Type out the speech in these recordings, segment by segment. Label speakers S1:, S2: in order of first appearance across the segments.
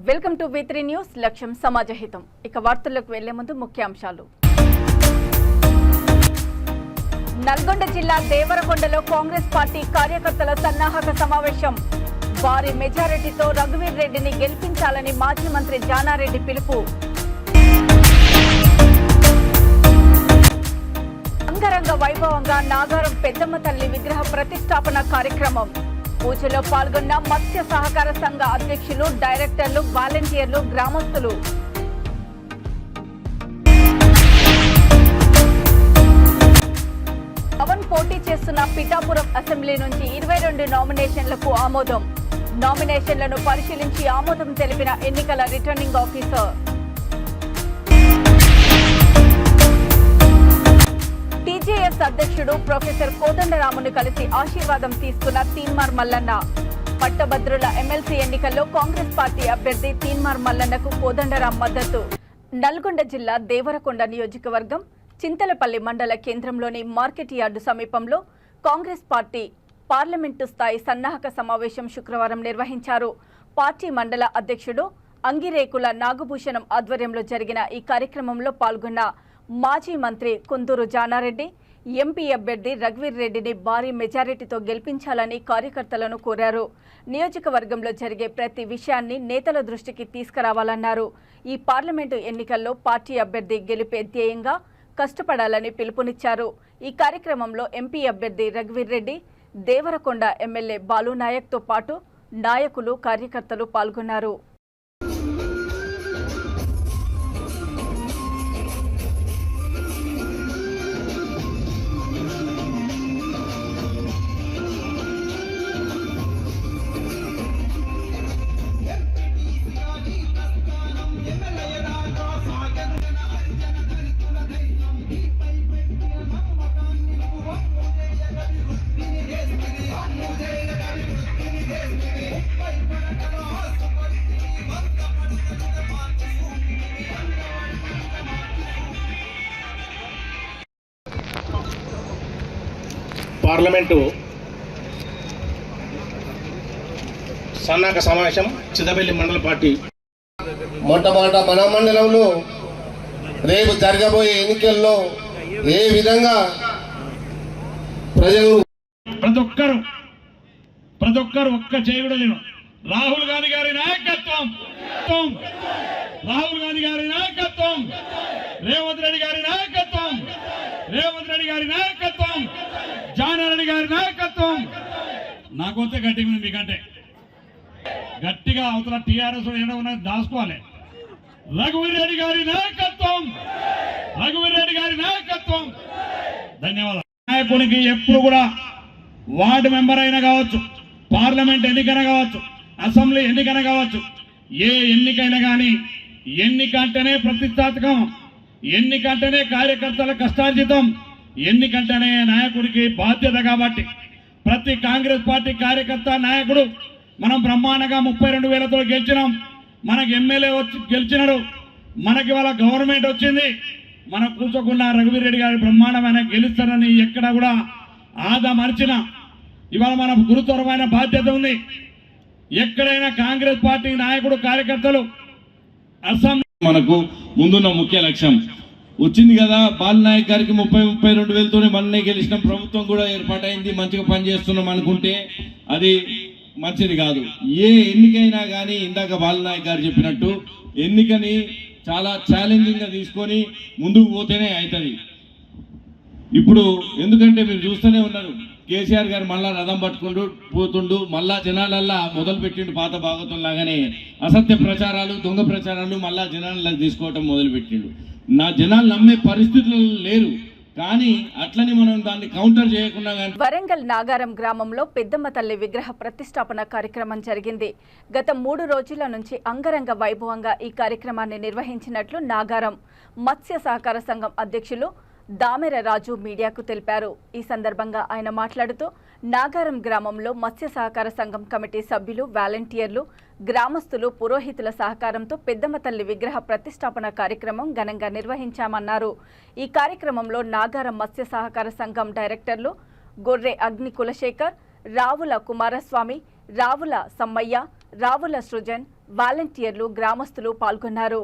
S1: Welcome to V3 news లక్ష్యం సమాజహితం. ఇక వార్తల్లోకి వెళ్లే ముందు ముఖ్యాంశాలు. నల్గొండ జిల్లా దేవరకొండలో కాంగ్రెస్ పార్టీ కార్యకర్తల సన్నాహక సమావేశం. భారీ మెజారిటీతో రఘువీర్ రెడ్డిని గెలిపించాలని మాజీ మంత్రి జానారెడ్డి పిలుపు. అంగరంగ వైభవంగా నాగారం పెద్దమ్మ తల్లి విగ్రహ ప్రతిష్టాపన కార్యక్రమం. పూజలో పాల్గొన్న మత్స్య సహకార సంఘ అధ్యక్షులు, డైరెక్టర్లు, వాలంటీర్లు, గ్రామస్తులు. పవన్ పోటీ చేస్తున్న పిఠాపురం అసెంబ్లీ నుంచి 22 నామినేషన్లకు ఆమోదం. నామినేషన్లను పరిశీలించి ఆమోదం తెలిపిన ఎన్నికల రిటర్నింగ్ ఆఫీసర్. టీజేఎస్ అధ్యక్షుడు ప్రొఫెసర్ కోదండరామును కలిసి ఆశీర్వాదం తీసుకున్న తీన్మార్ మల్లన్న. పట్టభద్రుల ఎమ్మెల్సీ ఎన్నికల్లో కాంగ్రెస్ పార్టీ అభ్యర్థి తీన్మార్ మల్లన్నకు కోదండరాం మద్దతు. నల్గొండ జిల్లా దేవరకొండ నియోజకవర్గం చింతలపల్లి మండల కేంద్రంలోని మార్కెట్ యార్డు సమీపంలో కాంగ్రెస్ పార్టీ పార్లమెంటు స్థాయి సన్నాహక సమావేశం శుక్రవారం నిర్వహించారు. పార్టీ మండల అధ్యక్షుడు అంగిరేకుల నాగభూషణం ఆధ్వర్యంలో జరిగిన ఈ కార్యక్రమంలో పాల్గొన్న మాజీ మంత్రి కుందూరు జానారెడ్డి, ఎంపీ అభ్యర్థి రఘువీర్ రెడ్డిని భారీ మెజారిటీతో గెలిపించాలని కార్యకర్తలను కోరారు. నియోజకవర్గంలో జరిగే ప్రతి విషయాన్ని నేతల దృష్టికి తీసుకురావాలన్నారు. ఈ పార్లమెంటు ఎన్నికల్లో పార్టీ అభ్యర్థి గెలిపే ధ్యేయంగా కష్టపడాలని పిలుపునిచ్చారు. ఈ కార్యక్రమంలో ఎంపీ అభ్యర్థి రఘువీర్ రెడ్డి, దేవరకొండ ఎమ్మెల్యే బాలునాయక్తో పాటు నాయకులు, కార్యకర్తలు పాల్గొన్నారు.
S2: పార్లమెంటు సన్నాహక సమావేశం చిదబెల్లి మండల పార్టీ.
S3: మొట్టమొదట మన మండలంలో రేపు జరగబోయే ఎన్నికల్లో ఏ విధంగా ప్రజలు
S4: ప్రతి ఒక్కరు ఒక్క చేయకూడదు. రాహుల్ గాంధీ గారి నాయకత్వం, రాహుల్ గాంధీ గారి నాయకత్వం, రేవంత్ రెడ్డి గారి నాయకత్వం, రేవంత్ రెడ్డి గారి నాయకత్వం, జానారెడ్డి గారి నాయకత్వం. నాకొస్తే గట్టిగా ఉంది, మీకంటే గట్టిగా అవతల టీఆర్ఎస్ ఏమైనా దాచుకోవాలి. రఘువీర్ రెడ్డి గారి నాయకత్వం, రఘువీర్ రెడ్డి గారి నాయకత్వం. ధన్యవాదాలు. నాయకునికి ఎప్పుడు కూడా వార్డు మెంబర్ అయినా కావచ్చు, పార్లమెంట్ ఎన్నికైనా కావచ్చు, అసెంబ్లీ ఎన్నికైనా కావచ్చు, ఏ ఎన్నికైనా కానీ ఎన్నిక అంటేనే ప్రతిష్టాత్మకం, ఎన్నిక అంటేనే కార్యకర్తల కష్టార్జితం, ఎన్నికంటేనే నాయకుడికి బాధ్యత. కాబట్టి ప్రతి కాంగ్రెస్ పార్టీ కార్యకర్త, నాయకుడు మనం బ్రహ్మాండంగా 32,000తో గెలిచినాం. మనకి ఎమ్మెల్యే వచ్చి గెలిచినాడు, మనకి వాళ్ళ గవర్నమెంట్ వచ్చింది. మన కూర్చోకుండా రఘువీర్ రెడ్డి గారి బ్రహ్మాండమైన గెలుస్తారని ఎక్కడ కూడా ఆదమర్చిన ఇవాళ మన గురుతరమైన బాధ్యత ఉంది. ఎక్కడైనా కాంగ్రెస్ పార్టీ నాయకుడు, కార్యకర్తలు అసెంబ్లీ
S5: మనకు ముందున్న ముఖ్య లక్ష్యం వచ్చింది కదా. బాలనాయక్ గారికి 32,000తోనే మననే గెలిచిన ప్రభుత్వం కూడా ఏర్పాటైంది, మంచిగా పనిచేస్తున్నాం అనుకుంటే అది మంచిది కాదు. ఏ ఎన్నికైనా కానీ ఇందాక బాలనాయక్ గారు చెప్పినట్టు ఎన్నికని చాలా ఛాలెంజింగ్గా తీసుకొని ముందుకు పోతేనే అవుతుంది. ఇప్పుడు ఎందుకంటే మీరు చూస్తూనే ఉన్నారు, కేసీఆర్ గారు మళ్ళా రథం పట్టుకుంటూ పోతుండు, మళ్ళా జనాలల్లా మొదలు పెట్టిండు పాత భాగవతం లాగానే అసత్య ప్రచారాలు, దొంగ ప్రచారాలు మళ్ళా జనాలకి తీసుకోవటం మొదలు పెట్టిండు. నా జనాలు నమ్మే పరిస్థితులు లేరు, కానీ అట్లని మనం దాన్ని కౌంటర్ చేయకుండా.
S1: వరంగల్ నాగారం గ్రామంలో పెద్దమ్మ తల్లి విగ్రహ ప్రతిష్టాపన కార్యక్రమం జరిగింది. గత 3 రోజుల నుంచి అంగరంగ వైభవంగా ఈ కార్యక్రమాన్ని నిర్వహించినట్లు నాగారం మత్స్య సహకార సంఘం అధ్యక్షులు దామెర రాజు మీడియాకు తెలిపారు. ఈ సందర్భంగా ఆయన మాట్లాడుతూ నాగారం గ్రామంలో మత్స్య సహకార సంఘం కమిటీ సభ్యులు, వాలంటీర్లు, గ్రామస్తులు, పురోహితుల సహకారంతో పెద్దమ్మ తల్లి విగ్రహ ప్రతిష్టాపన కార్యక్రమం ఘనంగా నిర్వహించామన్నారు. ఈ కార్యక్రమంలో నాగారం మత్స్య సహకార సంఘం డైరెక్టర్లు గొర్రె అగ్ని కులశేఖర్, రావుల కుమారస్వామి, రావుల సమ్మయ్య, రావుల సృజన్, వాలంటీర్లు, గ్రామస్తులు పాల్గొన్నారు.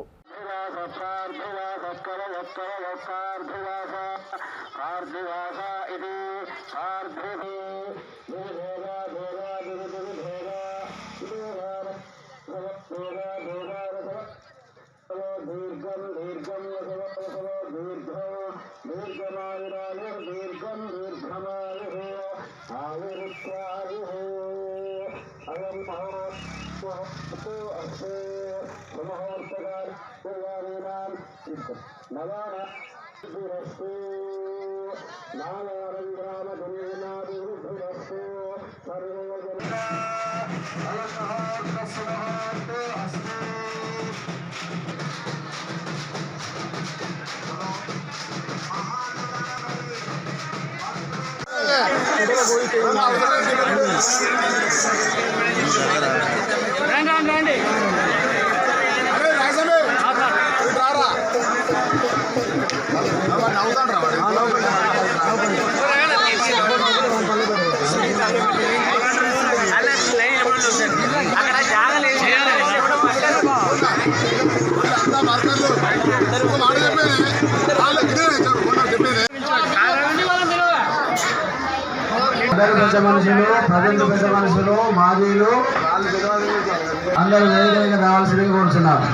S6: పెద్ద మనుషులు, ప్రజెంట్ పెద్ద మనుషులు, మాజీలు అందరూ వేదికగా రావాల్సిందిగా కోరుతున్నారు.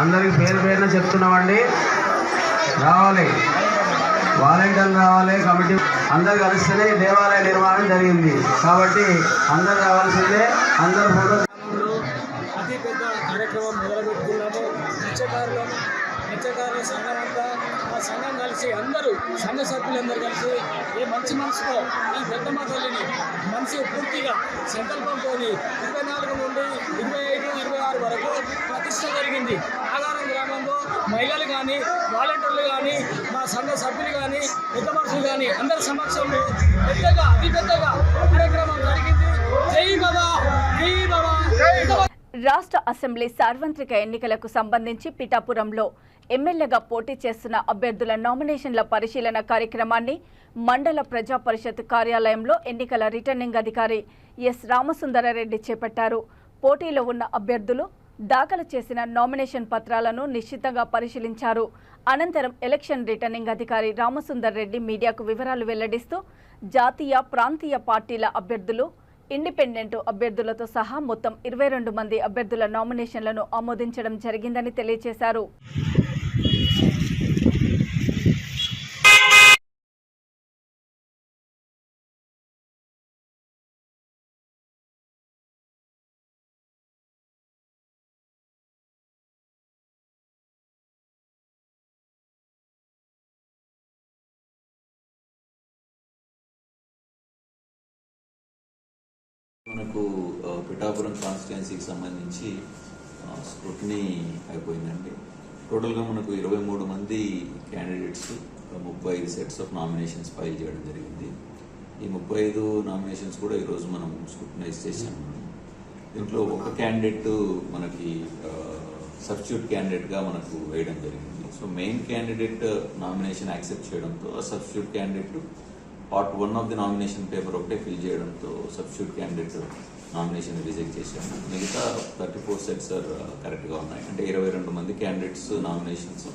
S6: అందరికి పేరు పేరున చెప్తున్నామండి, రావాలి, వాలంటీర్లు రావాలి, కమిటీ అందరు కలిస్తేనే దేవాలయ నిర్మాణం జరిగింది కాబట్టి అందరు రావాల్సిందే. అందరు ఫోటో
S7: అతి పెద్ద కార్యక్రమం మొదలుపెట్టుకున్నాము. మత్స్యకారుల సంఘం అంతా ఆ సంఘం కలిసి అందరూ సంఘ సభ్యులందరూ కలిసి ఏ మంచి మనసుతో ఈ పెద్దమ్మ తల్లిని మనసు పూర్తిగా సంకల్పంతో 24 నుండి 25, 26 వరకు ప్రతిష్ట జరిగింది. ఆగారం గ్రామంలో మహిళలు కానీ, వాలంటీర్లు కానీ, మా సంఘ సభ్యులు కానీ, పెద్ద మనుషులు కానీ అందరి సమక్షంలో పెద్దగా అతి పెద్దగా కార్యక్రమం జరిగింది. జై బాబా, జై బాబా.
S1: రాష్ట్ర అసెంబ్లీ సార్వత్రిక ఎన్నికలకు సంబంధించి పిఠాపురంలో ఎమ్మెల్యేగా పోటీ చేస్తున్న అభ్యర్థుల నామినేషన్ల పరిశీలన కార్యక్రమాన్ని మండల ప్రజా పరిషత్ కార్యాలయంలో ఎన్నికల రిటర్నింగ్ అధికారి ఎస్ రామసుందరారెడ్డి చేపట్టారు. పోటీలో ఉన్న అభ్యర్థులు దాఖలు చేసిన నామినేషన్ పత్రాలను నిశ్చితంగా పరిశీలించారు. అనంతరం ఎలక్షన్ రిటర్నింగ్ అధికారి రామసుందర్ రెడ్డి మీడియాకు వివరాలు వెల్లడిస్తూ జాతీయ, ప్రాంతీయ పార్టీల అభ్యర్థులు, ఇండిపెండెంట్ అభ్యర్థులతో సహా మొత్తం 22 మంది అభ్యర్థుల నామినేషన్లను ఆమోదించడం జరిగిందని తెలియజేశారు.
S8: మనకు పిఠాపురం కాన్స్టిట్యుయెన్సీకి సంబంధించి స్క్రూటినీ అయిపోయిందండి. టోటల్గా మనకు 23 మంది candidates 35 sets of nominations file చేయడం జరిగింది. ఈ 35 నామినేషన్స్ కూడా ఈరోజు మనం స్క్రూటినైజ్ చేశాము. దీంట్లో ఒక క్యాండిడేట్ మనకి సబ్స్టిట్యూట్ క్యాండిడేట్గా మనకు వేయడం జరిగింది. So main candidate nomination accept చేయడంతో ఆ substitute candidate part 1 of the nomination paper ఒకటే ఫిల్ చేయడంతో సబ్స్టిట్యూట్ క్యాండిడేట్ నామినేషన్ రిజెక్ట్ చేశాము. మిగతా 34 సెట్స్ కరెక్ట్గా ఉన్నాయి. అంటే 22 మంది క్యాండిడేట్స్ నామినేషన్స్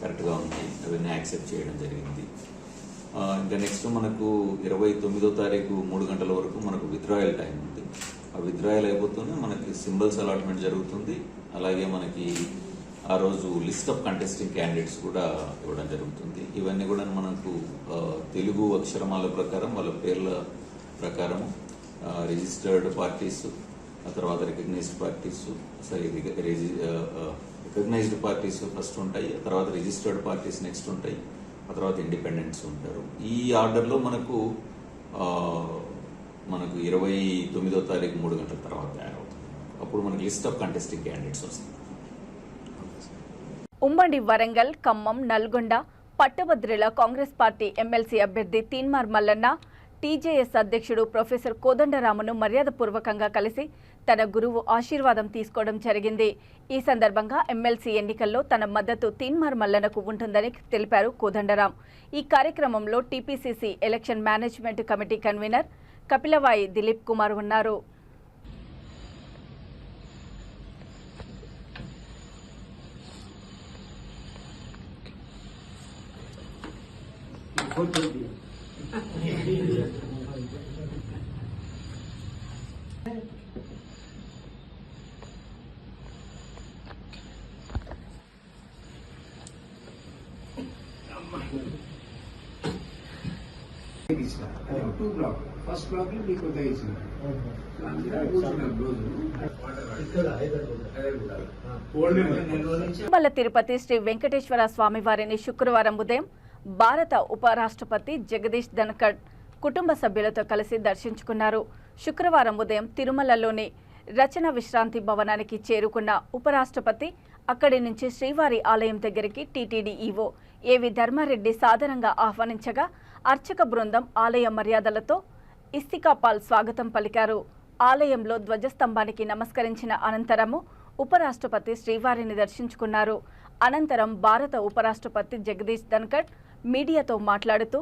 S8: కరెక్ట్గా ఉన్నాయి, అవన్నీ యాక్సెప్ట్ చేయడం జరిగింది. ఇంకా నెక్స్ట్ మనకు 29వ తారీఖు 3 గంటల వరకు మనకు విత్డ్రాయల్ టైం ఉంది. ఆ విత్డ్రాయల్ అయిపోతూనే మనకి సింబల్స్ అలాట్మెంట్ జరుగుతుంది. అలాగే మనకి ఆ రోజు లిస్ట్ ఆఫ్ కంటెస్టింగ్ క్యాండిడేట్స్ కూడా ఇవ్వడం జరుగుతుంది. ఇవన్నీ కూడా మనకు తెలుగు అక్షరమాల ప్రకారం వాళ్ళ పేర్ల ప్రకారం రిజిస్టర్డ్ పార్టీస్, ఆ తర్వాత recognised parties, recognised parties first ఉంటాయి, ఆ తర్వాత రిజిస్టర్డ్ పార్టీస్ నెక్స్ట్ ఉంటాయి, ఆ తర్వాత ఇండిపెండెంట్స్ ఉంటారు. ఈ ఆర్డర్లో మనకు 29వ తారీఖు 3 గంటల తర్వాత తయారవుతుంది. అప్పుడు మనకి లిస్ట్ ఆఫ్ కంటెస్టింగ్ క్యాండిడేట్స్ వస్తుంది.
S1: ఉమ్మడి వరంగల్, ఖమ్మం, నల్గొండ, పట్టభద్రుల కాంగ్రెస్ పార్టీ ఎమ్మెల్సీ అభ్యర్థి తీన్మార్ మల్లన్న, టీజేఎస్ అధ్యక్షుడు ప్రొఫెసర్ కోదండరామును మర్యాదపూర్వకంగా కలిసి తన గురువు ఆశీర్వాదం తీసుకోవడం జరిగింది. ఈ సందర్భంగా ఎమ్మెల్సీ ఎన్నికల్లో తన మద్దతు తీన్మార్ మల్లన్నకు ఉంటుందని తెలిపారు కోదండరాం. ఈ కార్యక్రమంలో TPCC election management committee convener Kapilavai Dileep Kumar ఉన్నారు.
S6: ఫస్ట్ బ్లాక్ లో మీకు ఇచ్చిన
S1: తిరుమల తిరుపతి శ్రీ వెంకటేశ్వర స్వామివారిని శుక్రవారం ఉదయం భారత ఉపరాష్ట్రపతి జగదీష్ ధన్కర్ కుటుంబ సభ్యులతో కలిసి దర్శించుకున్నారు. శుక్రవారం ఉదయం తిరుమలలోని రచన విశ్రాంతి భవనానికి చేరుకున్న ఉపరాష్ట్రపతి అక్కడి నుంచి శ్రీవారి ఆలయం దగ్గరికి టీటీడీ ఈవో ఏవి ధర్మారెడ్డి సాదరంగా ఆహ్వానించగా అర్చక బృందం ఆలయ మర్యాదలతో ఇస్తికాపాల్ స్వాగతం పలికారు. ఆలయంలో ధ్వజస్తంభానికి నమస్కరించిన అనంతరము ఉపరాష్ట్రపతి శ్రీవారిని దర్శించుకున్నారు. అనంతరం భారత ఉపరాష్ట్రపతి జగదీష్ ధన్కర్ మీడియాతో మాట్లాడుతూ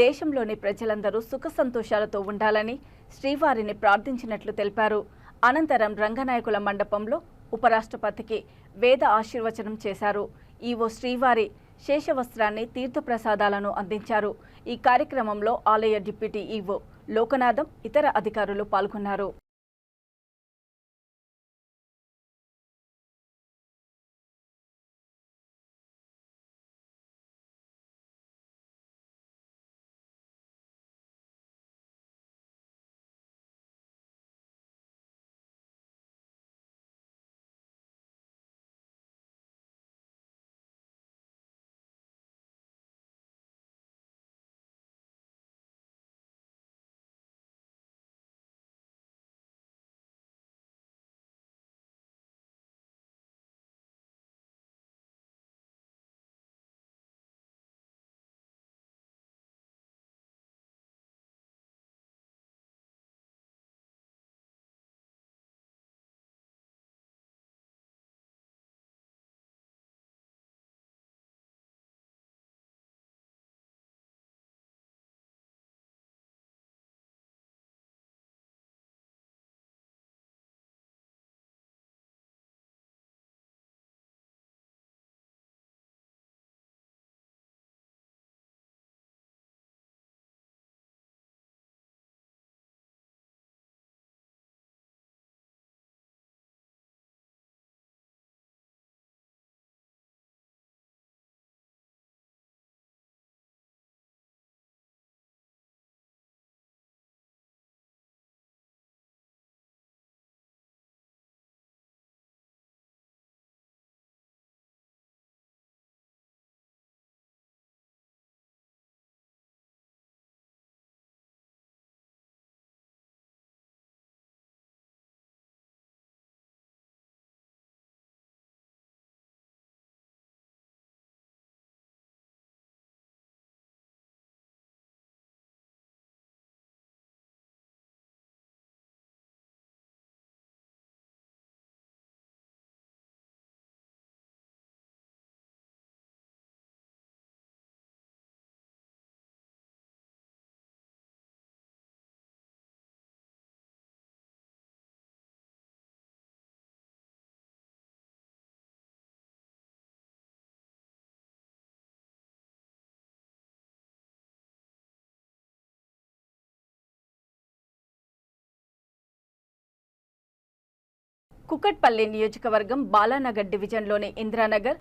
S1: దేశంలోని ప్రజలందరూ సుఖ సంతోషాలతో ఉండాలని శ్రీవారిని ప్రార్థించినట్లు తెలిపారు. అనంతరం రంగనాయకుల మండపంలో ఉపరాష్ట్రపతికి వేద ఆశీర్వచనం చేశారు. ఈవో శ్రీవారి శేషవస్త్రాన్ని తీర్థప్రసాదాలను అందించారు. ఈ కార్యక్రమంలో ఆలయ డిప్యూటీ ఈవో లోకనాథం ఇతర అధికారులు పాల్గొన్నారు. కుకట్పల్లి నియోజకవర్గం బాలానగర్ డివిజన్లోని ఇంద్రానగర్,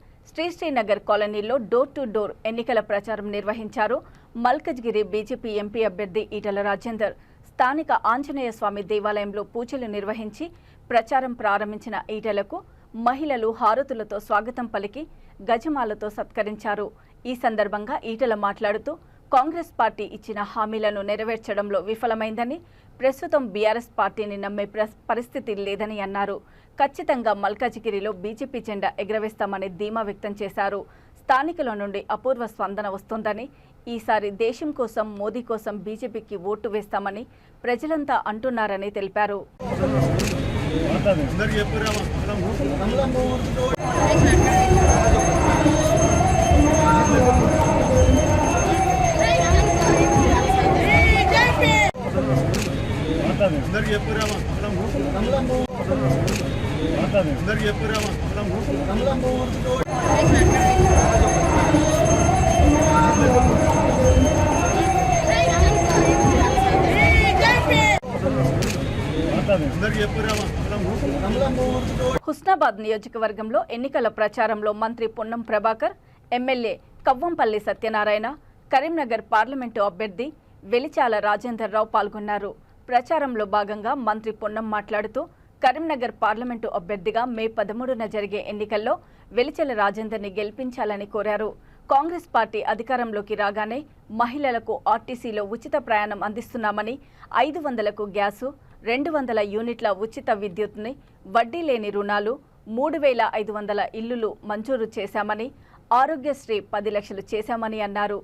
S1: శ్రీనగర్ కాలనీలో డోర్ టు డోర్ ఎన్నికల ప్రచారం నిర్వహించారు. మల్కజ్గిరి బీజేపీ ఎంపీ అభ్యర్థి ఈటల రాజేందర్ స్థానిక ఆంజనేయ స్వామి దేవాలయంలో పూజలు నిర్వహించి ప్రచారం ప్రారంభించిన ఈటలకు మహిళలు హారతులతో స్వాగతం పలికి గజమాలతో సత్కరించారు. ఈ సందర్భంగా ఈటల మాట్లాడుతూ కాంగ్రెస్ పార్టీ ఇచ్చిన హామీలను నెరవేర్చడంలో విఫలమైందని, ప్రస్తుతం బీఆర్ఎస్ పార్టీని నమ్మే పరిస్థితి లేదని అన్నారు. ఖచ్చితంగా మల్కాజిగిరిలో బీజేపీ జెండా ఎగరవేస్తామని ధీమా వ్యక్తం చేశారు. స్థానికుల నుండి అపూర్వ స్పందన వస్తోందని, ఈసారి దేశం కోసం మోదీ కోసం బీజేపీకి ఓటు వేస్తామని ప్రజలంతా అంటున్నారని తెలిపారు. హుస్నాబాద్ నియోజకవర్గంలో ఎన్నికల ప్రచారంలో మంత్రి పొన్నం ప్రభాకర్, ఎమ్మెల్యే కవ్వంపల్లి సత్యనారాయణ, కరీంనగర్ పార్లమెంటు అభ్యర్థి వెలిచాల రాజేందర్ రావు పాల్గొన్నారు. ప్రచారంలో భాగంగా మంత్రి పొన్నం మాట్లాడుతూ కరీంనగర్ పార్లమెంటు అభ్యర్థిగా మే 13న జరిగే ఎన్నికల్లో వెలిచాల రాజేందర్ని గెలిపించాలని కోరారు. కాంగ్రెస్ పార్టీ అధికారంలోకి రాగానే మహిళలకు ఆర్టీసీలో ఉచిత ప్రయాణం అందిస్తున్నామని, 500కు గ్యాసు, 200 యూనిట్ల ఉచిత విద్యుత్ని, వడ్డీ లేని రుణాలు, 3500 ఇల్లులు మంజూరు చేశామని, ఆరోగ్యశ్రీ 10 లక్షలు చేశామని అన్నారు.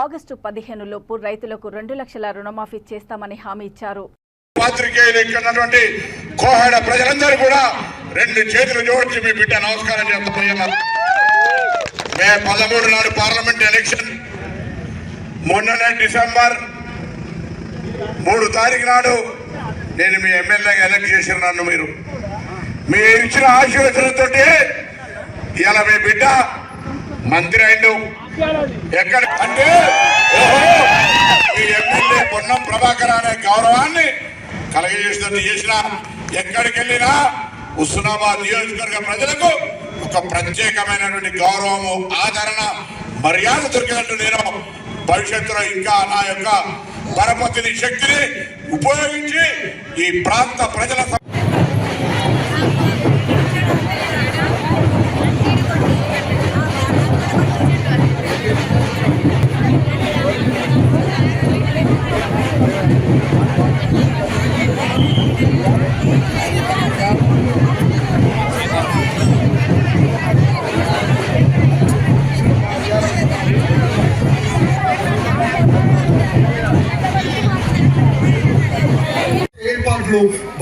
S1: ఆగస్టు 15 లోపు రైతులకు 2 లక్షల రుణమాఫీ చేస్తామని హామీ ఇచ్చారు.
S9: కోహడ ప్రజలందరూ కూడా 2 చేతులు జోడించి మీ బిడ్డ నమస్కారం చేస్తున్నారు. మే 13 నాడు పార్లమెంట్ ఎలక్షన్, మొన్ననే డిసెంబర్ 3 తారీఖు నాడు నేను మీ ఎమ్మెల్యేగా ఎలక్ట్ చేసిన నన్ను మీరు ఇచ్చిన ఆశీర్వచనంతో ఇవాళ మీ బిడ్డ మంత్రి అయిండు. ఎక్కడ అంటే మీ ఎమ్మెల్యే పొన్నం ప్రభాకర్ అనే గౌరవాన్ని చేసిన ఎక్కడికి వెళ్ళినా హుస్నాబాద్ నియోజకవర్గ ప్రజలకు ఒక ప్రత్యేకమైనటువంటి గౌరవము, ఆదరణ, మర్యాద దొరికినట్టు నేను భవిష్యత్తులో ఇంకా నా యొక్క పరపతిని, శక్తిని ఉపయోగించి ఈ ప్రాంత ప్రజల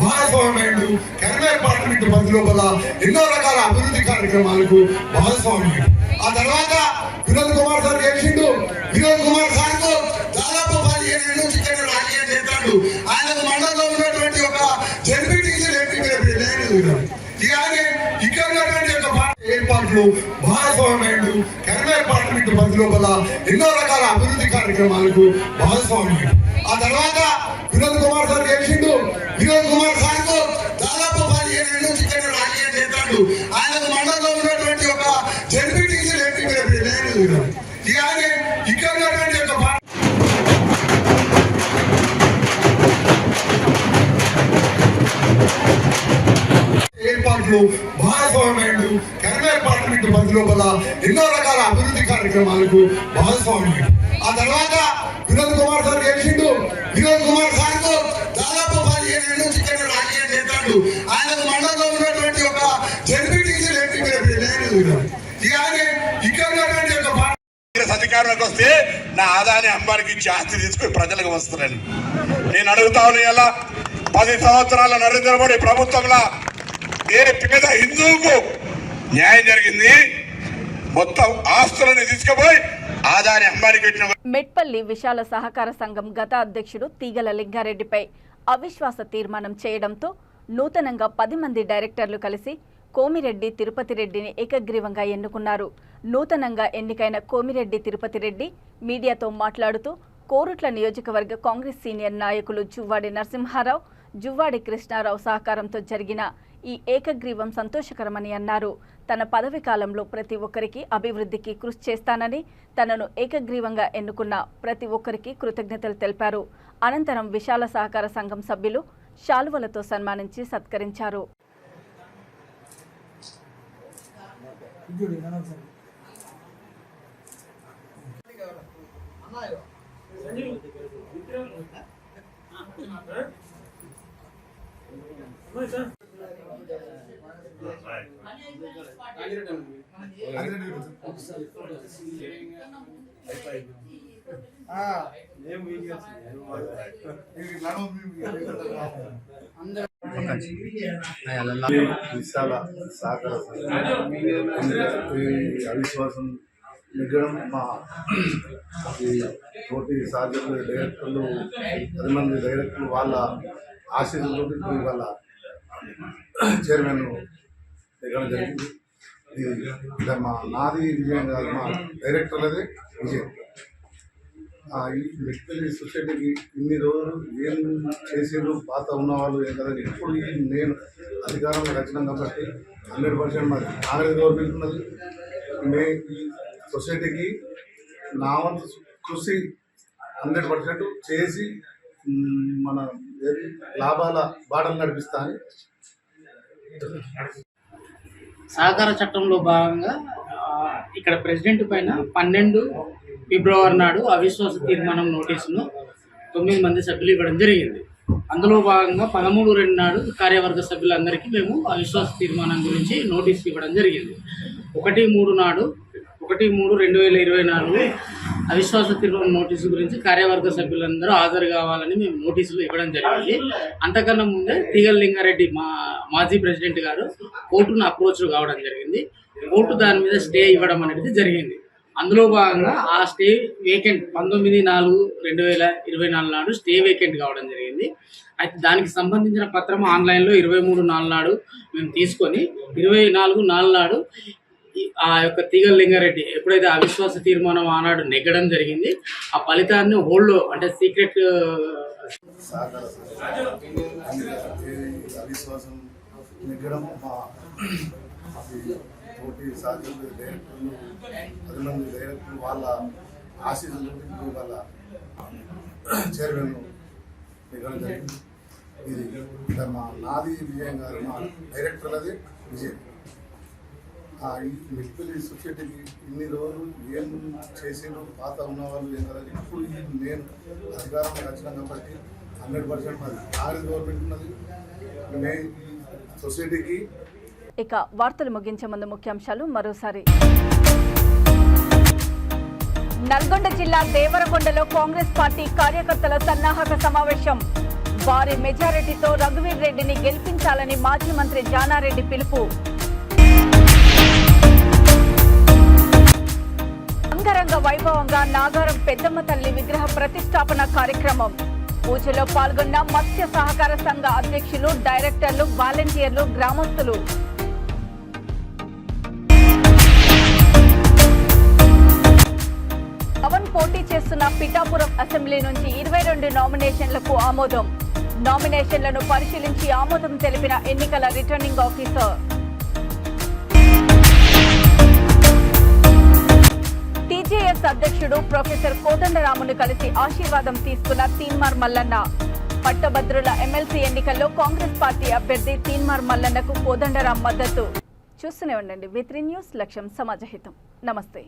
S9: భాగస్వామ్యుడు కరీంనగర్ పార్లమెంట్ పరిధి లోపల ఎన్నో రకాల అభివృద్ధి కార్యక్రమాలకు భాగస్వామ్యుడు. ఆ తర్వాత వినోద్ కుమార్ సార్ గెలిచిండు. వినోద్ కుమార్ సార్ కు దాదాపు 15 ఏళ్ళ నుంచి ఇక్కడ రాజకీయం చేస్తాడు. ఆయనకు మండలంలో ఉన్నటువంటి ఒక జడ్పీటీసీ ఇక్కడ ఉన్నటువంటి ఒక ఏర్పాట్లు భాగస్వామ్యుడు కరీంనగర్ పార్లమెంట్ పరిధి లోపల ఎన్నో రకాల అభివృద్ధి కార్యక్రమాలకు భాగస్వామ్యుడు. ఆ తర్వాత వినోద్ కుమార్ సార్ గెలిచిండు. వినోద్ కుమార్ సార్ కు దాదాపు 15 ఏళ్ళ నుంచి ఇక్కడ రాజకీయం చేస్తాడు. ఆయనకు మండలంలో ఉన్నటువంటి ఒక జడ్పీటీసీ ఇక్కడ ఉన్నటువంటి ఒక ఏర్పాట్లు భాగస్వామ్యుడు కరీంనగర్ పార్లమెంట్ పరిధి లోపల ఎన్నో రకాల అభివృద్ధి కార్యక్రమాలకు భాగస్వామ్యుడు. ఆ తర్వాత వినోద్ కుమార్ సార్ గెలిచిండు. వినోద్ కుమార్ సార్ కు దాదాపు 15 ఏళ్ళ నుంచి ఇక్కడ రాజకీయం చేస్తాడు. ఆయనకు మండలంలో ఉన్నటువంటి ఒక జడ్పీటీసీ ఇక్కడ ఉన్నటువంటి ఒక అధికారంలోకి వస్తే నా ఆదాయాన్ని అంబానికి ఇచ్చి ఆస్తి తీసుకుని ప్రజలకు వస్తున్నాను. నేను అడుగుతా ఉన్నా, ఇలా 10 సంవత్సరాల నరేంద్ర మోడీ ప్రభుత్వంలో ఏ పేద హిందువుకు న్యాయం జరిగింది? మొత్తం ఆస్తులను తీసుకుపోయి ఆదాయాన్ని అంబానికి పెట్టిన.
S1: మెట్పల్లి విశాల సహకార సంఘం గత అధ్యక్షుడు తీగల లింగారెడ్డిపై అవిశ్వాస తీర్మానం చేయడంతో నూతనంగా 10 మంది డైరెక్టర్లు కలిసి కోమిరెడ్డి తిరుపతి రెడ్డిని ఏకగ్రీవంగా ఎన్నుకున్నారు. నూతనంగా ఎన్నికైన కోమిరెడ్డి తిరుపతి రెడ్డి మీడియాతో మాట్లాడుతూ కోరుట్ల నియోజకవర్గ కాంగ్రెస్ సీనియర్ నాయకులు జువ్వాడి నరసింహారావు, జువ్వాడి కృష్ణారావు సహకారంతో జరిగిన ఈ ఏకగ్రీవం సంతోషకరమని అన్నారు. తన పదవి కాలంలో ప్రతి ఒక్కరికి అభివృద్ధికి కృషి చేస్తానని, తనను ఏకగ్రీవంగా ఎన్నుకున్న ప్రతి ఒక్కరికి కృతజ్ఞతలు తెలిపారు. అనంతరం విశాల సహకార సంఘం సభ్యులు శాలువలతో సన్మానించి సత్కరించారు.
S9: విశాల సహకార అవిశ్వాసం నిగ్గడం మా తోటి సాధ్యులు డైరెక్టర్లు 10 మంది డైరెక్టర్లు వాళ్ళ ఆశీర్వాదంతో వాళ్ళ చైర్మన్ దిగడం జరిగింది. ఇది మా నాది విజయం కాదు, మా డైరెక్టర్లదే విజయం. ఈ వ్యక్తుల సొసైటీకి ఇన్ని రోజులు ఏం చేసేది పాత ఉన్నవాళ్ళు ఏం కదా, ఇప్పుడు నేను అధికారంలో వచ్చినాం కాబట్టి 100% మాది కాంగ్రెస్ గవర్నమెంట్ ఉన్నది. ఈ సొసైటీకి నా వంతు కృషి 100% చేసి మన లాభాల బాటలు నడిపిస్తా అని.
S10: సహకార చట్టంలో భాగంగా ఇక్కడ ప్రెసిడెంట్ పైన 12 ఫిబ్రవరి నాడు అవిశ్వాస తీర్మానం నోటీసును 9 మంది సభ్యులు ఇవ్వడం జరిగింది. అందులో భాగంగా 13/2 నాడు కార్యవర్గ సభ్యులందరికీ మేము అవిశ్వాస తీర్మానం గురించి నోటీసు ఇవ్వడం జరిగింది. 1/3 నాడు 1/3/2024 అవిశ్వాస తీర్మానం నోటీసు గురించి కార్యవర్గ సభ్యులందరూ హాజరు కావాలని మేము నోటీసులు ఇవ్వడం జరిగింది. అంతకన్నా ముందే తీగల లింగారెడ్డి మాజీ ప్రెసిడెంట్ గారు కోర్టును అప్రోచ్ కావడం జరిగింది. కోర్టు దాని మీద స్టే ఇవ్వడం అనేది జరిగింది. అందులో భాగంగా ఆ స్టే వేకెంట్ 19/4/2024 నాడు స్టే వేకెంట్ కావడం జరిగింది. అయితే దానికి సంబంధించిన పత్రం ఆన్లైన్లో 23/4 నాడు మేము తీసుకొని 24/4 నాడు ఆ యొక్క తీగల లింగారెడ్డి ఎప్పుడైతే అవిశ్వాస తీర్మానం ఆనాడు నెగ్గడం జరిగింది, ఆ ఫలితాన్ని హోల్డ్ అంటే సీక్రెట్
S9: అవిశ్వాసం నెగ్గడం మా తోటి సాధ్యులు డైరెక్టర్లు 10 మంది డైరెక్టర్లు వాళ్ళ ఆశీస్సులతో వాళ్ళ చైర్మన్ దిగడం జరిగింది. ఇది మా నాది విజయం కాదు, మా డైరెక్టర్లదే విజయం. ఈ వ్యక్తుల సొసైటీకి ఇన్ని రోజులు ఏం చేసేదో పాత ఉన్నవాళ్ళు ఏం కదా, ఇప్పుడు నేను అధికారంలో వచ్చినాం కాబట్టి 100% మాది కాంగ్రెస్ గవర్నమెంట్ ఉన్నది. ఈ సొసైటీకి
S1: ఇక వార్తలు ముగించే ముందు ముఖ్యాంశాలు మరోసారి. నల్గొండ జిల్లా దేవరకొండలో కాంగ్రెస్ పార్టీ కార్యకర్తల సన్నాహక సమావేశం. భారీ మెజారిటీతో రఘువీర్ రెడ్డిని గెలిపించాలని మాజీ మంత్రి జానారెడ్డి పిలుపు. అంగరంగ వైభవంగా నాగారం పెద్దమ్మ తల్లి విగ్రహ ప్రతిష్టాపన కార్యక్రమం. పూజలో పాల్గొన్న మత్స్య సహకార సంఘ అధ్యక్షులు, డైరెక్టర్లు, వాలంటీర్లు, గ్రామస్తులు. పవన్ పోటీ చేస్తున్న పిఠాపురం అసెంబ్లీ నుంచి 22 నామినేషన్లకు ఆమోదం. నామినేషన్లను పరిశీలించి ఆమోదం తెలిపిన ఎన్నికల రిటర్నింగ్ ఆఫీసర్. టీజేఎస్ అధ్యక్షుడు ప్రొఫెసర్ కోదండరామును కలిసి ఆశీర్వాదం తీసుకున్న తీన్మార్ మల్లన్న. పట్టభద్రుల ఎమ్మెల్సీ ఎన్నికల్లో కాంగ్రెస్ పార్టీ అభ్యర్థి తీన్మార్ మల్లన్నకు కోదండరాం మద్దతు. చూస్తూనే ఉండండి V3 న్యూస్, లక్ష్యం సమాజహితం. నమస్తే.